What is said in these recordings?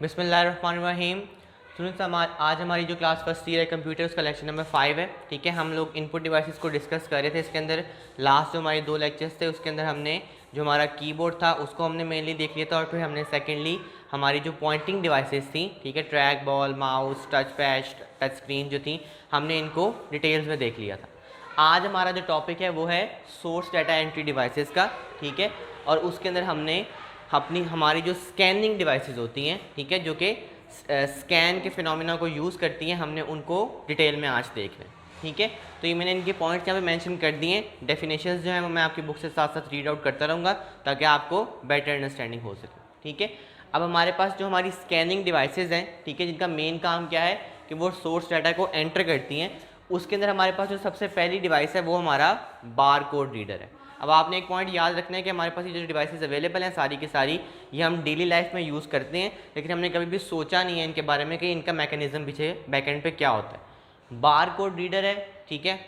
बिस्मिल्लाहिर्रहमानिर्रहीम। स्टूडेंट्स, आज हमारी जो क्लास फर्स्ट ईयर है कंप्यूटर, उसका लेक्चर नंबर 5 है। ठीक है, हम लोग इनपुट डिवाइसेस को डिस्कस कर रहे थे। इसके अंदर लास्ट जो हमारे 2 लेक्चर्स थे उसके अंदर हमने जो हमारा कीबोर्ड था उसको हमने मेनली देख लिया था, और फिर हमने सेकेंडली हमारी जो पॉइंटिंग डिवाइसेस थी, ठीक है, track ball, mouse, touch pad, touch screen जो थी, हमने इनको डिटेल्स में देख लिया था। आज हमारा जो टॉपिक है वो है सोर्स डाटा एंट्री डिवाइसेस का। ठीक है, और उसके अंदर हमने हमारी जो स्कैनिंग डिवाइसेस होती हैं, ठीक है, जो कि स्कैन के फिनोमिना को यूज़ करती हैं, हमने उनको डिटेल में आज देख लें। ठीक है, तो ये मैंने इनके पॉइंट्स यहाँ पे मेंशन कर दिए हैं। डेफिनेशंस जो हैं वो मैं आपकी बुक से साथ साथ रीड आउट करता रहूँगा ताकि आपको बेटर अंडरस्टैंडिंग हो सके। ठीक है, अब हमारे पास जो हमारी स्कैनिंग डिवाइसेस हैं, ठीक है, जिनका मेन काम क्या है कि वो सोर्स डाटा को एंटर करती हैं, उसके अंदर हमारे पास जो सबसे पहली डिवाइस है वो हमारा बार कोड रीडर है। अब आपने एक पॉइंट याद रखना है कि हमारे पास ये जो डिवाइसेस अवेलेबल हैं सारी की सारी ये हम डेली लाइफ में यूज़ करते हैं, लेकिन हमने कभी भी सोचा नहीं है इनके बारे में कि इनका मैकेनिज्म पीछे बैकएंड पे क्या होता है। बार कोड रीडर है, ठीक है,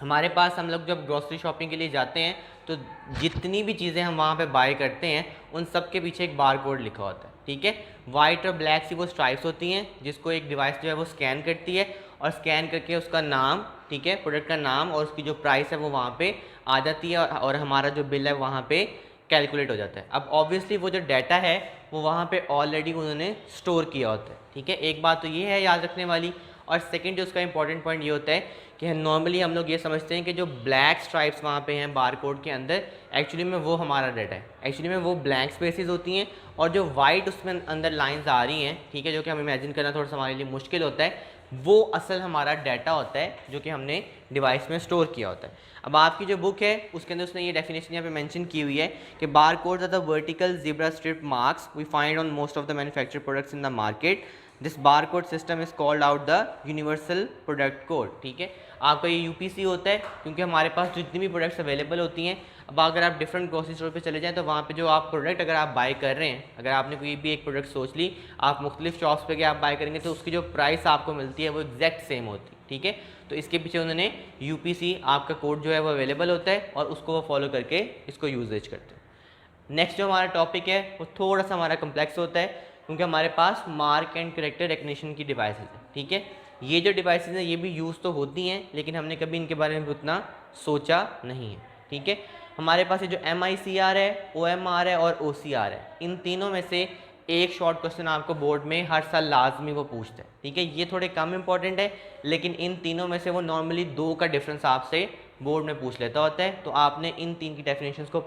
हमारे पास हम लोग जब ग्रॉसरी शॉपिंग के लिए जाते हैं तो जितनी भी चीज़ें हम वहाँ पे बाय करते हैं उन सब के पीछे एक बार कोड लिखा होता है। ठीक है, वाइट और ब्लैक सी वो स्ट्राइप्स होती हैं जिसको एक डिवाइस जो है वो स्कैन करती है, और स्कैन करके उसका नाम, ठीक है, प्रोडक्ट का नाम और उसकी जो प्राइस है वो वहाँ पे आ जाती है, और हमारा जो बिल है वहाँ पे कैलकुलेट हो जाता है। अब ऑब्वियसली वो जो डाटा है वो वहाँ पे ऑलरेडी उन्होंने स्टोर किया होता है। ठीक है, एक बात तो ये है याद रखने वाली, और सेकंड जो उसका इंपॉर्टेंट पॉइंट ये होता है कि नॉर्मली हम लोग ये समझते हैं कि जो ब्लैक स्ट्राइप्स वहाँ पे हैं बार कोड के अंदर, एक्चुअली में वो हमारा डाटा है, एक्चुअली में वो ब्लैंक स्पेसेस होती हैं, और जो वाइट उसमें अंदर लाइंस आ रही हैं, ठीक है, जो कि हम इमेजिन करना थोड़ा सा हमारे लिए मुश्किल होता है, वो असल हमारा डाटा होता है जो कि हमने डिवाइस में स्टोर किया होता है। अब आपकी जो बुक है उसके अंदर उसने ये डेफिनेशन यहाँ पे मेंशन की हुई है कि bar codes are the vertical zebra strip marks we find on most of the manufactured products in the market. This bar code system is called out the universal product code. ठीक है, आपका ये UPC होता है क्योंकि हमारे पास जितनी भी प्रोडक्ट्स अवेलेबल होती हैं, अब अगर आप डिफरेंट ग्रोसरी स्टोर पे चले जाएं तो वहाँ पे जो आप प्रोडक्ट अगर आप बाय कर रहे हैं, अगर आपने कोई भी एक प्रोडक्ट सोच ली, आप मुख्तलिफ शॉप्स पे आप बाय करेंगे तो उसकी जो प्राइस आपको मिलती है वो एग्जैक्ट सेम होती है। ठीक है, तो इसके पीछे उन्होंने यूपीसी आपका कोड जो है वो अवेलेबल होता है और उसको वो फॉलो करके इसको यूजेज करते हैं। नेक्स्ट जो हमारा टॉपिक है वो थोड़ा सा हमारा कम्प्लेक्स होता है क्योंकि हमारे पास मार्क एंड कैरेक्टर रिकग्निशन की डिवाइसेज है। ठीक है, ये जो डिवाइसेज हैं ये भी यूज़ तो होती हैं लेकिन हमने कभी इनके बारे में उतना सोचा नहीं है। ठीक है, हमारे पास ये जो MICR है, OMR है और OCR है, इन तीनों में से एक शॉर्ट क्वेश्चन आपको बोर्ड में हर साल लाजमी वो पूछता है। ठीक है, ये थोड़े कम इंपॉर्टेंट है लेकिन इन तीनों में से वो नॉर्मली 2 का डिफरेंस आपसे बोर्ड में पूछ लेता होता है, तो आपने इन 3 की डेफिनेशंस को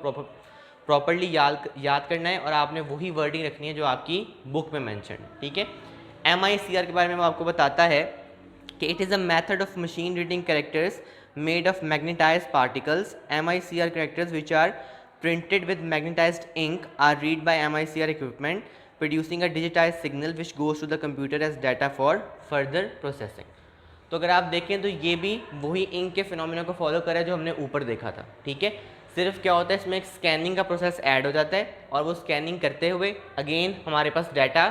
प्रॉपर्ली याद करना है और आपने वही वर्डिंग रखनी है जो आपकी बुक में मेंशन है। ठीक है, MICR के बारे में वो आपको बताता है कि it is a method of machine reading characters made of magnetized particles. MICR characters which are printed with magnetized ink are read by MICR equipment producing a digitized signal which goes to the computer as data for further processing। तो अगर आप देखें तो ये भी वही ink के phenomena को फॉलो कर रहा है जो हमने ऊपर देखा था। ठीक है, सिर्फ क्या होता है इसमें एक स्कैनिंग का प्रोसेस ऐड हो जाता है और वो स्कैनिंग करते हुए अगेन हमारे पास डाटा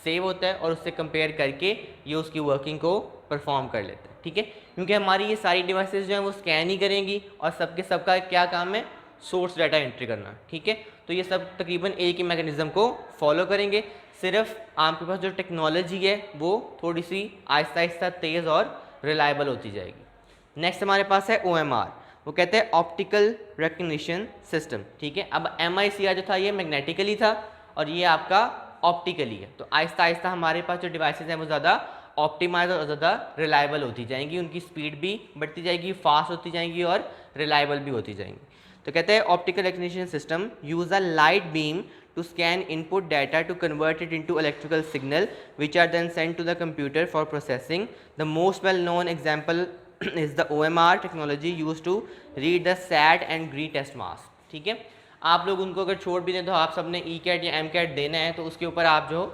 सेव होता है और उससे कंपेयर करके ये उसकी वर्किंग को परफॉर्म कर लेता है। ठीक है, क्योंकि हमारी ये सारी डिवाइसेस जो हैं वो स्कैन ही करेंगी और सबके सबका क्या काम है, सोर्स डाटा एंट्री करना। ठीक है, तो ये सब तकरीबन एक ही मैकेनिज्म को फॉलो करेंगे, सिर्फ आपके पास जो टेक्नोलॉजी है वो थोड़ी सी आहिस्ता आहिस्ता तेज़ और रिलायबल होती जाएगी। नेक्स्ट हमारे पास है OMR, वो कहते हैं ऑप्टिकल रिकग्निशन सिस्टम। ठीक है, अब MICR जो था ये मैग्नेटिकली था और ये आपका ऑप्टिकली है, तो आहिस्ता आहिस्ता हमारे पास जो डिवाइसेज हैं वो ज़्यादा ऑप्टिमाइज और ज़्यादा रिलायबल होती जाएंगी, उनकी स्पीड भी बढ़ती जाएगी, फास्ट होती जाएंगी और रिलायबल भी होती जाएंगी। तो कहते हैं optical recognition system use a light beam to scan input data to convert it into electrical signal which are then sent to the computer for processing. The most well known example is the OMR technology used to read the SAT and GRE test mask। ठीक है, आप लोग उनको अगर छोड़ भी दें तो आप सबने ECAT या MCAT देना है तो उसके ऊपर आप जो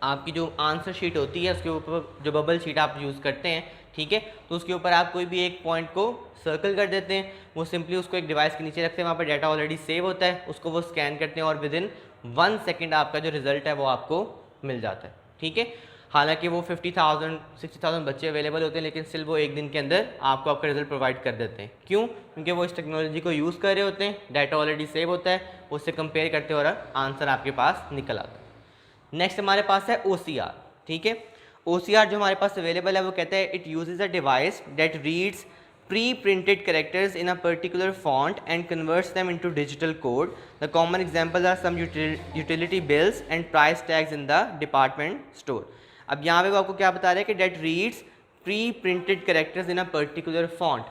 आपकी जो आंसर शीट होती है उसके ऊपर जो बबल शीट आप यूज़ करते हैं, ठीक है, तो उसके ऊपर आप कोई भी एक पॉइंट को सर्कल कर देते हैं, वो सिंपली उसको एक डिवाइस के नीचे रखते हैं, वहाँ पर डाटा ऑलरेडी सेव होता है, उसको वो स्कैन करते हैं और विद इन 1 सेकेंड आपका जो रिजल्ट है वो आपको मिल जाता है। ठीक है, हालांकि वो 50,000-60,000 बच्चे अवेलेबल होते हैं लेकिन स्टिल वो एक दिन के अंदर आपको आपका रिजल्ट प्रोवाइड कर देते हैं। क्यों? क्योंकि वो इस टेक्नोलॉजी को यूज़ कर रहे होते हैं, डाटा ऑलरेडी सेव होता है, उससे कंपेयर करते और आंसर आपके पास निकल आता है। नेक्स्ट हमारे पास है OCR, ठीक है। OCR जो हमारे पास अवेलेबल है वो कहता है it uses a device that reads pre-printed characters in a particular font and converts them into digital code. The common examples are some utility bills and price tags in the department store. अब यहाँ पे वो आपको क्या बता रहा है कि that reads pre-printed characters in a particular font,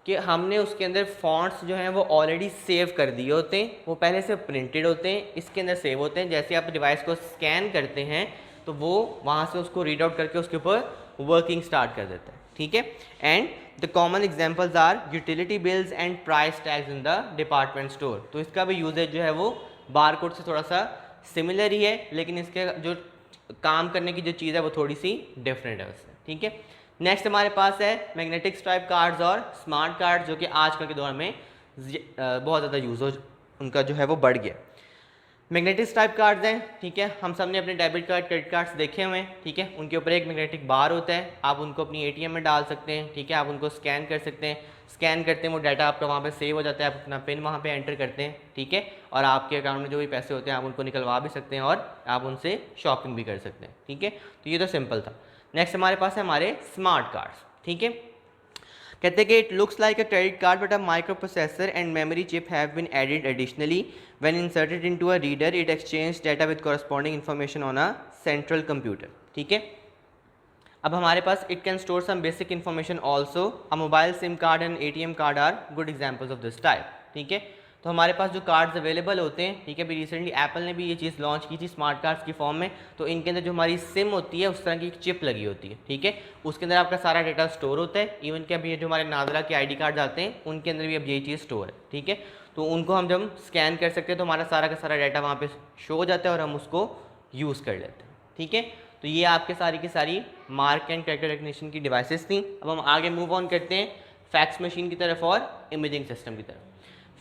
कि हमने उसके अंदर फॉन्ट्स जो हैं वो ऑलरेडी सेव कर दिए होते हैं, वो पहले से प्रिंटेड होते हैं, इसके अंदर सेव होते हैं। जैसे आप डिवाइस को स्कैन करते हैं तो वो वहाँ से उसको रीड आउट करके उसके ऊपर वर्किंग स्टार्ट कर देता है, ठीक है। And the common examples are utility bills and price tags in the department store. तो इसका भी यूजेज जो है वो बारकोड से थोड़ा सा सिमिलर ही है, लेकिन इसके जो काम करने की जो चीज़ है वो थोड़ी सी डिफरेंट है उससे, ठीक है। नेक्स्ट हमारे पास है मैग्नेटिक स्ट्राइप कार्ड्स और स्मार्ट कार्ड्स, जो कि आजकल के दौर में बहुत ज़्यादा यूज उनका जो है वो बढ़ गया। मैग्नेटिक स्ट्राइप कार्ड्स हैं, ठीक है, हम सब ने अपने डेबिट कार्ड क्रेडिट कार्ड्स देखे हुए हैं, ठीक है। उनके ऊपर एक मैग्नेटिक बार होता है, आप उनको अपनी ATM में डाल सकते हैं, ठीक है। आप उनको स्कैन कर सकते हैं, स्कैन करते हैं वो डाटा आपका वहाँ पे सेव हो जाता है, आप अपना पिन वहाँ पे एंटर करते हैं, ठीक है। और आपके अकाउंट में जो भी पैसे होते हैं आप उनको निकलवा भी सकते हैं और आप उनसे शॉपिंग भी कर सकते हैं, ठीक है। तो ये तो सिंपल था। नेक्स्ट हमारे पास है हमारे स्मार्ट कार्ड्स, ठीक है। कहते हैं कि it looks like a credit card but a microprocessor and memory chip have been added additionally when inserted into a reader it exchange data with corresponding information on a central computer, ठीक है। अब हमारे पास it can store some basic information also. A mobile SIM card and ATM card are good examples of this type, ठीक है। तो हमारे पास जो कार्ड्स अवेलेबल होते हैं, ठीक है, अभी रिसेंटली एप्पल ने भी ये चीज़ लॉन्च की थी स्मार्ट कार्ड्स की फॉर्म में। तो इनके अंदर जो हमारी सिम होती है उस तरह की एक चिप लगी होती है, ठीक है। उसके अंदर आपका सारा डाटा स्टोर होता है। इवन कि अभी जो हमारे नादरा के ID कार्ड आते हैं उनके अंदर भी अब यही चीज़ स्टोर है, ठीक है। तो उनको हम जब स्कैन कर सकते हैं तो हमारा सारा का सारा डाटा वहाँ पर शो हो जाता है और हम उसको यूज़ कर लेते हैं, ठीक है। तो ये आपके सारी की सारी मार्क एंड कैरेक्टर रिकग्निशन की डिवाइसेस थी। अब हम आगे मूव ऑन करते हैं फैक्स मशीन की तरफ और इमेजिंग सिस्टम की तरफ।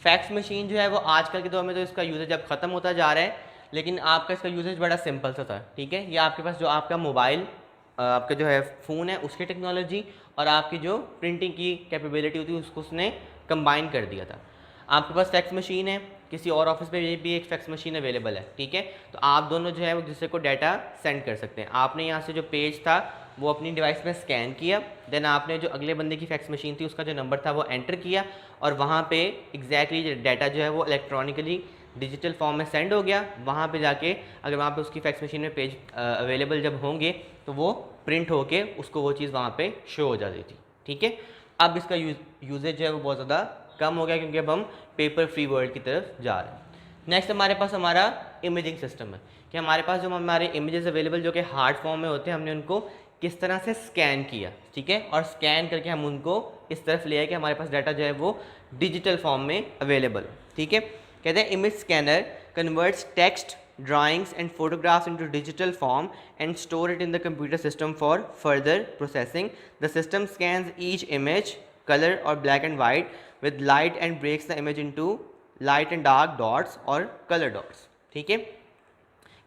फैक्स मशीन जो है वो आजकल के दौर में तो इसका यूजेज अब ख़त्म होता जा रहा है, लेकिन आपका इसका यूजेज बड़ा सिंपल सा था, ठीक है। ये आपके पास जो आपका मोबाइल आपका जो है फ़ोन है उसकी टेक्नोलॉजी और आपकी जो प्रिंटिंग की कैपेबिलिटी होती है उसको उसने कंबाइन कर दिया था। आपके पास फैक्स मशीन है, किसी और ऑफिस पे भी एक फैक्स मशीन अवेलेबल है, ठीक है। तो आप दोनों जो है वो दूसरे को डाटा सेंड कर सकते हैं। आपने यहाँ से जो पेज था वो अपनी डिवाइस में स्कैन किया, देन आपने जो अगले बंदे की फैक्स मशीन थी उसका जो नंबर था वो एंटर किया और वहाँ पे एग्जैक्टली डाटा जो है वो इलेक्ट्रॉनिकली डिजिटल फॉर्म में सेंड हो गया। वहाँ पे जाके अगर वहाँ पे उसकी फैक्स मशीन में पेज अवेलेबल जब होंगे तो वो प्रिंट होके उसको वो चीज़ वहाँ पे शो हो जाती थी, ठीक है। अब इसका यूजेज जो है वो बहुत ज़्यादा कम हो गया क्योंकि अब हम पेपर फ्री वर्ल्ड की तरफ जा रहे हैं। नेक्स्ट हमारे पास हमारा इमेजिंग सिस्टम है कि हमारे पास जो हमारे इमेजेस अवेलेबल जो कि हार्ड फॉर्म में होते हैं हमने उनको किस तरह से स्कैन किया, ठीक है। और स्कैन करके हम उनको इस तरफ ले आए कि हमारे पास डाटा जो है वो डिजिटल फॉर्म में अवेलेबल, ठीक है। कहते हैं image scanner converts text drawings and photographs into digital form and store it in the computer system for further processing. The system scans each image, color or black and white, with light and breaks the image into light and dark dots or color dots, ठीक है।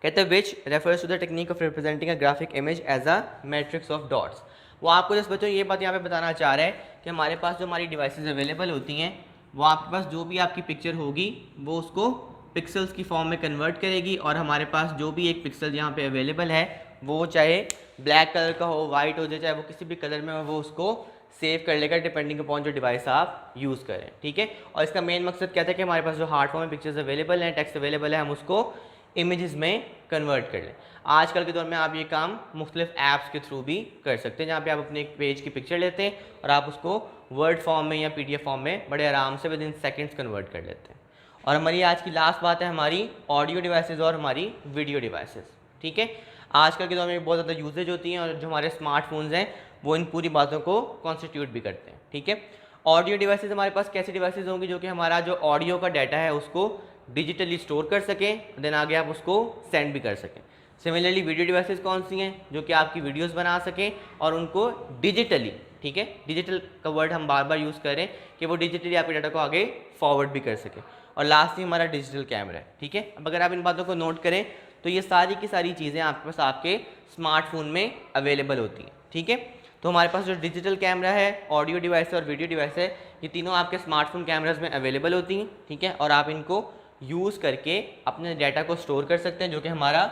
कहते हैं which refers to the technique of representing a graphic image as a matrix of dots. वो आपको just बच्चों ये बात यहाँ पे बताना चाह रहा है कि हमारे पास जो हमारी डिवाइसेस अवेलेबल होती हैं वो आपके पास जो भी आपकी पिक्चर होगी वो उसको पिक्सल्स की फॉर्म में कन्वर्ट करेगी और हमारे पास जो भी एक पिक्सल यहाँ पे अवेलेबल है वो चाहे ब्लैक कलर का हो, वाइट हो जाए, चाहे वो किसी भी कलर में हो, वो उसको सेव कर लेगा डिपेंडिंग अपॉन जो डिवाइस आप यूज़ करें, ठीक है। और इसका मेन मकसद क्या था कि हमारे पास जो हार्ड फॉर्म में पिक्चर्स अवेलेबल हैं, टेक्स्ट अवेलेबल है, हम उसको इमेजेस में कन्वर्ट कर लें। आजकल के दौर में आप ये काम मुख्तलिफ ऐप्स के थ्रू भी कर सकते हैं जहाँ पे आप अपने एक पेज की पिक्चर लेते हैं और आप उसको वर्ड फॉर्म में या PDF फॉर्म में बड़े आराम से विद इन सेकेंड्स कन्वर्ट कर लेते हैं। और हमारी आज की लास्ट बात है हमारी ऑडियो डिवाइसेस और हमारी वीडियो डिवाइसेस, ठीक है। आजकल के दौर में बहुत ज़्यादा यूजेज होती हैं और जो हमारे स्मार्टफोन्स हैं वो इन पूरी बातों को कॉन्स्टिट्यूट भी करते हैं, ठीक है। ऑडियो डिवाइसेस हमारे पास कैसी डिवाइसेस होंगी जो कि हमारा जो ऑडियो का डाटा है उसको डिजिटली स्टोर कर सकें, देन आगे आप उसको सेंड भी कर सकें। सिमिलरली वीडियो डिवाइसेस कौन सी हैं जो कि आपकी वीडियोस बना सकें और उनको डिजिटली, ठीक है, डिजिटल का वर्ड हम बार बार यूज़ करें कि वो डिजिटली आपके डाटा को आगे फॉरवर्ड भी कर सकें। और लास्ट ही हमारा डिजिटल कैमरा है, ठीक है। अब अगर आप इन बातों को नोट करें तो ये सारी की सारी चीज़ें आपके पास आपके स्मार्टफोन में अवेलेबल होती हैं, ठीक है। तो हमारे पास जो डिजिटल कैमरा है, ऑडियो डिवाइस और वीडियो डिवाइस है, ये तीनों आपके स्मार्टफोन कैमराज में अवेलेबल होती हैं, ठीक है। और आप इनको यूज़ करके अपने डाटा को स्टोर कर सकते हैं जो कि हमारा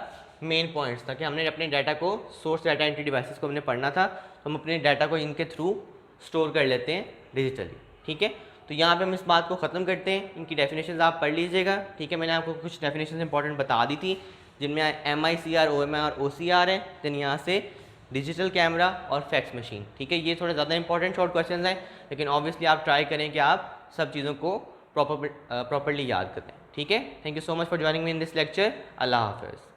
मेन पॉइंट्स था कि हमने अपने डाटा को, सोर्स डाटा एंट्री डिवाइसेस को हमने पढ़ना था, तो हम अपने डाटा को इनके थ्रू स्टोर कर लेते हैं डिजिटली। ठीक है, तो यहाँ पे हम इस बात को ख़त्म करते हैं। इनकी डेफिनेशंस आप पढ़ लीजिएगा। ठीक है, मैंने आपको कुछ डेफिनेशंस इंपॉर्टेंट बता दी थी, जिनमें MICR, OMR और OCR है। देन यहाँ से डिजिटल कैमरा और फैक्स मशीन। ठीक है, ये थोड़े ज़्यादा इंपॉर्टेंट शॉर्ट क्वेश्चन हैं, लेकिन ऑब्वियसली आप ट्राई करें कि आप सब चीज़ों को प्रॉपरली याद करें। ठीक है, thank you so much for joining me in this lecture. अल्लाह हाफ़िज़।